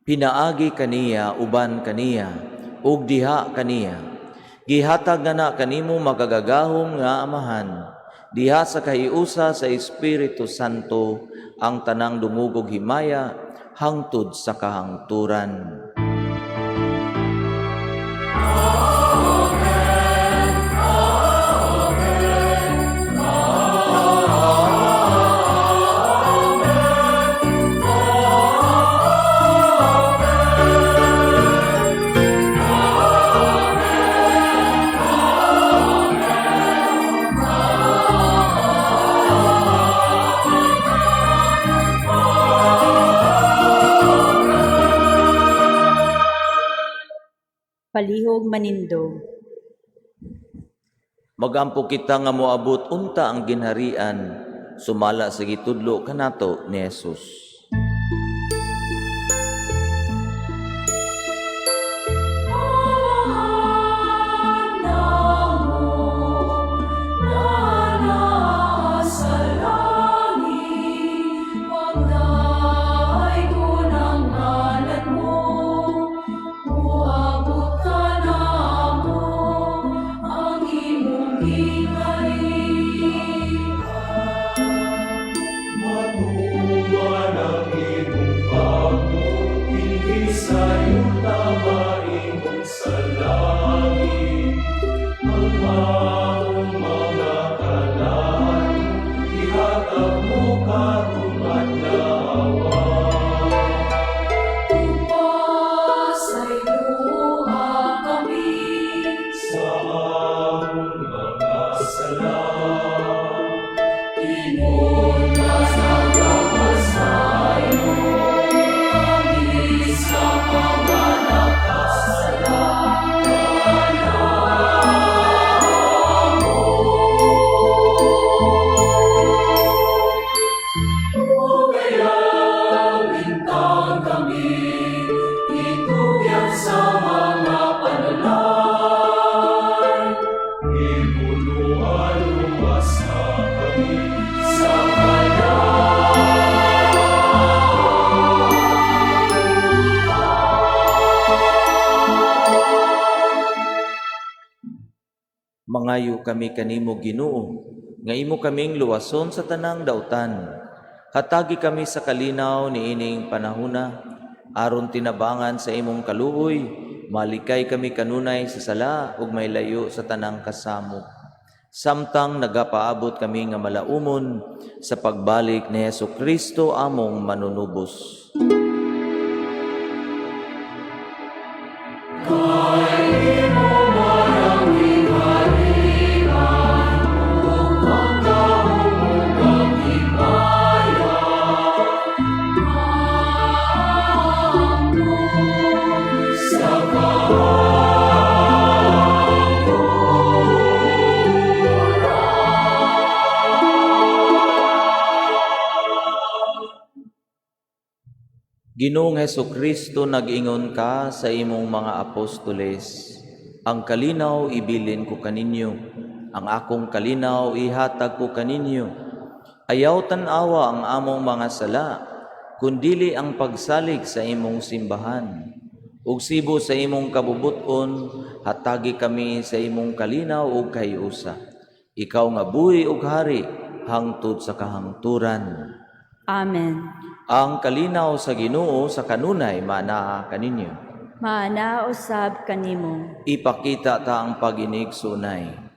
Pinaagi kaniya, uban kaniya, ug diha kaniya. Gihatag na kanimo magagagahom nga Amahan, diha sa kahiusa sa Espiritu Santo, ang tanang dumugog himaya, hangtod sa kahangturan. Palihog Manindog. Magampo kita nga moabot unta ang ginharian, sumala sa gitudlo kanato ni Jesus. Matuwa na Mangayo kami kanimo Ginoo, nga imo kaming luwason sa tanang dautan. Hatagi kami sa kalinaw ni ining panahuna, aron tinabangan sa imong kaluoy, malikay kami kanunay sa sala ug may layo sa tanang kasamo. Samtang nagapaabot kami nga malaumon sa pagbalik ni Hesukristo among manunubos. Ginoong Hesukristo, nag-ingon ka sa imong mga apostoles, ang kalinaw ibilin ko kaninyo, ang akong kalinaw ihatag ko kaninyo. Ayaw tan-awa ang among mga sala, kundili ang pagsalig sa imong simbahan. Ug sibo sa imong kabubuton, hatagi kami sa imong kalinaw ug kahiusa. Ikaw nga buhi ug hari, hangtod sa kahangturan. Amen. Ang kalinaw sa Ginoo sa kanunay manaa kaninyo. Maana usab kanimo. Ipakita ta ang pag-inig sunay.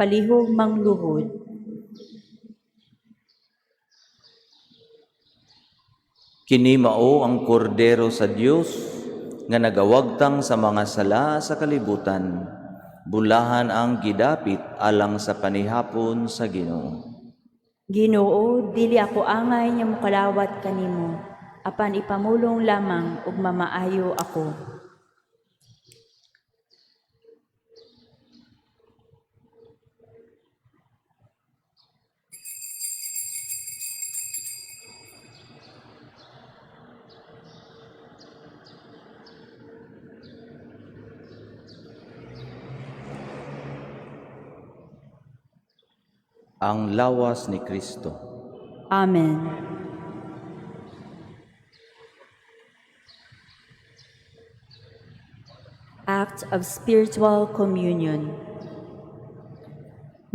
Palihog mangluhod. Kini mao ang kordero sa Dios nga nagawagtang sa mga sala sa kalibutan. Bulahan ang gidapit alang sa panihapon sa Ginoo. Ginoo, dili ako angay nga mokalawat kanimo, apan ipamulong lamang ug mamaayo ako. Ang lawas ni Kristo. Amen. Act of Spiritual Communion.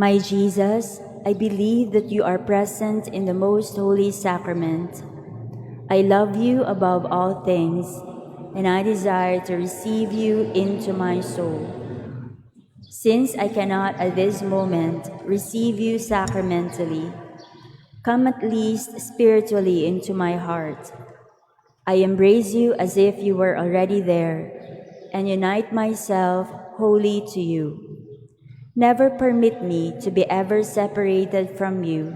My Jesus, I believe that you are present in the most holy sacrament. I love you above all things, and I desire to receive you into my soul. Since I cannot at this moment receive you sacramentally, come at least spiritually into my heart. I embrace you as if you were already there, and unite myself wholly to you. Never permit me to be ever separated from you.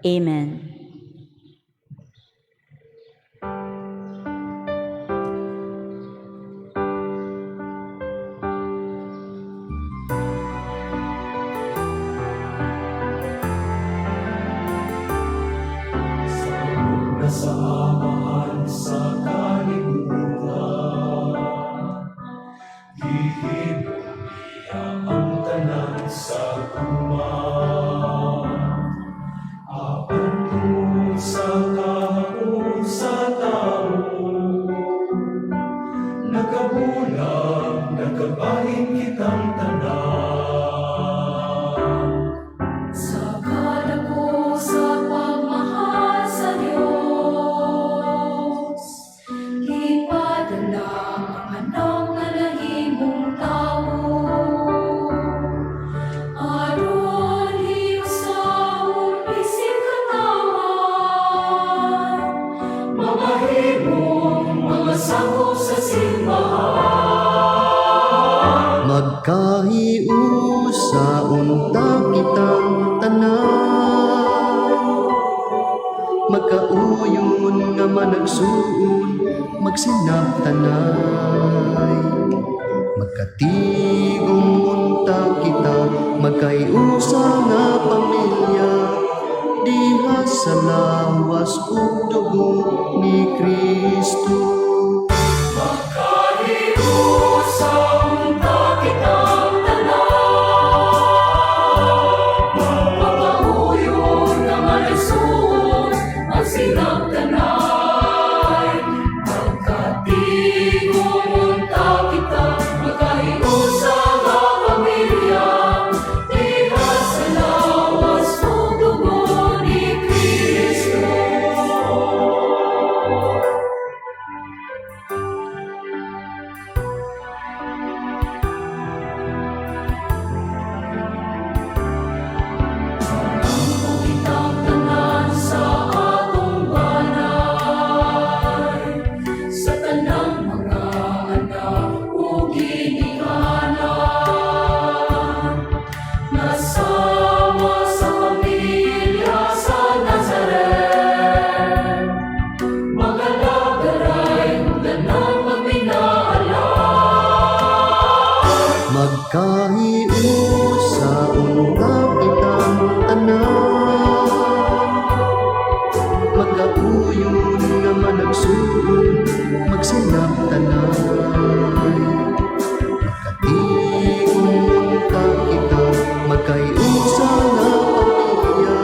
Amen. nagkabulang, nagkabahin kitang tanan. Sagana ko sa pagmahal sa Diyos, ipadala ang anak na nahimong tao. Aron hiusaon isip katawan, mamahimong mga sakop sa simbahan. Magkahiusaon ta kitang tanan, magkauyon nga managsuon, magsinabtanay. Magkatigong unta kita, magkaiusa nga pamilya, diha sa lawas ug dugo ni Kristo. Magkahiusaon ta kitang tanan, magkauyon nga managsuon, magsinabtanay. Magkatigong unta kita, magkaiusa nga pamilya, diha sa lawas ug dugo ni Kristo. Kitang tanan sa atong banay, sa tanang mga anak ug ginikanan, nasama sa pamilya sa Nazaret, magalagaray ug tanang magminaalan. Magkahiusaon ta kitang tanan, magkauyon nga managsuon, magsinabtanay. Magkatigong ta kita, magkaiusa nga pamilya,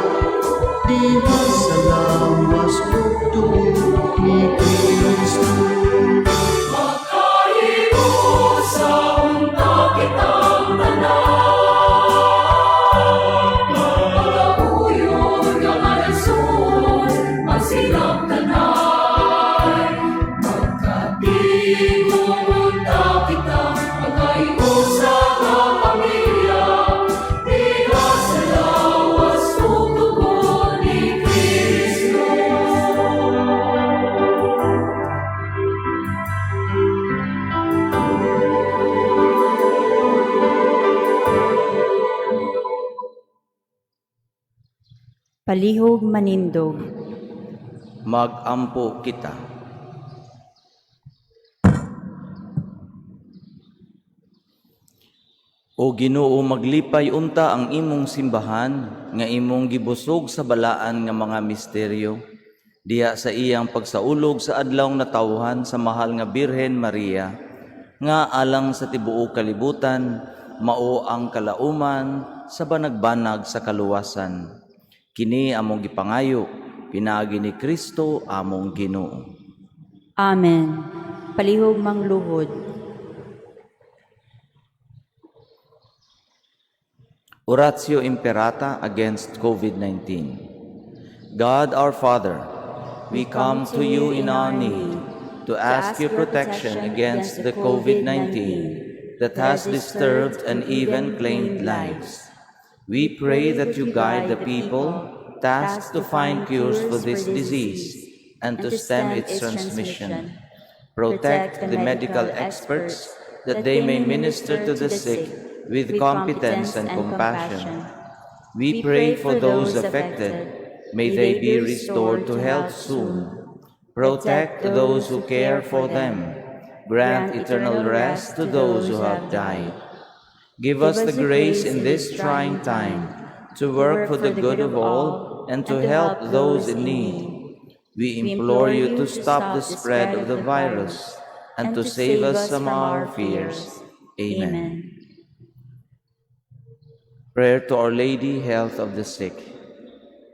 diha sa lawas ug dugo ni Kristo. Magkahiusaon ta kitang tanan, magkauyon nga managsuon, magsinabtanay. Magkatigong unta kita, magkaiusa nga pamilya, diha sa lawas ug dugo ni Kristo. Palihog manindog. Magampo kita. O Ginoo, maglipay unta ang imong simbahan nga imong gibusog sa balaan nga mga misteryo diha sa iyang pagsaulog sa adlawng natawhan sa mahal nga Birhen Maria nga alang sa tibuok kalibutan mao ang kalauman sa banagbanag sa kaluwasan. Kini among gipangayo pinaagi ni Kristo among Ginoo. Amen. Palihog mangluhod. Oratio Imperata against COVID-19. God our Father, we come to you in our need to ask your protection against the COVID-19 that has disturbed and even claimed lives. We pray that you guide the people tasked to find cures for this disease and to stem its transmission. Protect the medical experts that they may minister to the sick with competence and compassion. We pray for those affected. May they be restored to health soon. Protect those who care for them. Grant eternal rest to those who have died. Give us the grace in this trying time to work for the good of all and to help those in need. We implore you to stop the spread of the virus and to save us from our fears. Amen. Prayer to Our Lady, Health of the Sick.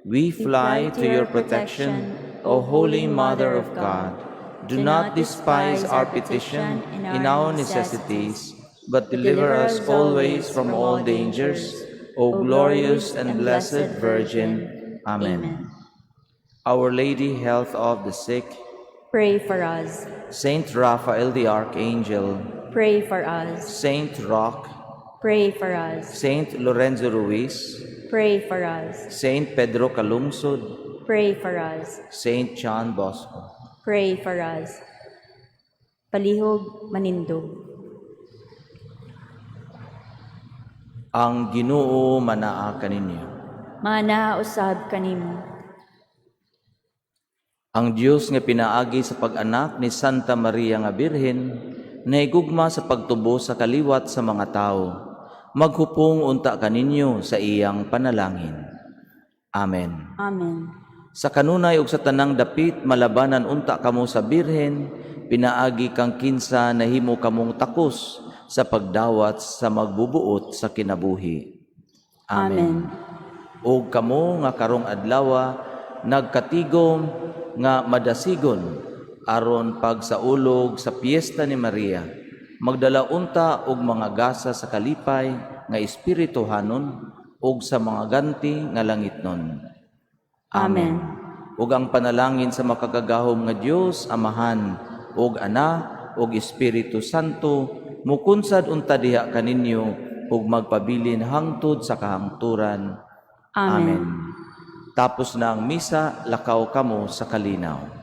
We fly to your protection, O Holy Mother of God. Do not despise our petition in our necessities, but deliver us always from all dangers, O glorious and blessed Virgin. Amen. Our Lady, health of the sick, Pray for us. Saint Raphael the Archangel, Pray for us. Saint Roch, Pray for us. Saint Lorenzo Ruiz, Pray for us. Saint Pedro Calungsod, Pray for us. Saint John Bosco. Pray for us. Palihog Manindog. Ang Ginoo manaa kaninyo. Mana usab kanimo. Ang Dios nga pinaagi sa pag-anak ni Santa Maria nga Birhen, naigugma sa pagtubo sa kaliwat sa mga tao, maghupong unta kaninyo sa iyang panalangin. Amen. Amen. Sa kanunay ug sa tanang dapit malabanan unta kamo sa Birhen, pinaagi kang kinsa nahimo kamong takos sa pagdawat sa magbubuot sa kinabuhi. Amen. Ug kamo nga karong adlaw nagkatigom nga madasigon aron pagsaulog sa piyesta ni Maria, magdala unta og mga gasa sa kalipay nga espirituhanon ug sa mga ganti nga langitnon. Amen. Ug ang panalangin sa makagagahom nga Dios Amahan ug Ana ug Espiritu Santo mukunsad unta diha kaninyo ug magpabilin hangtod sa kahangturan. Amen. Tapos na ang misa, lakaw kamo sa kalinaw.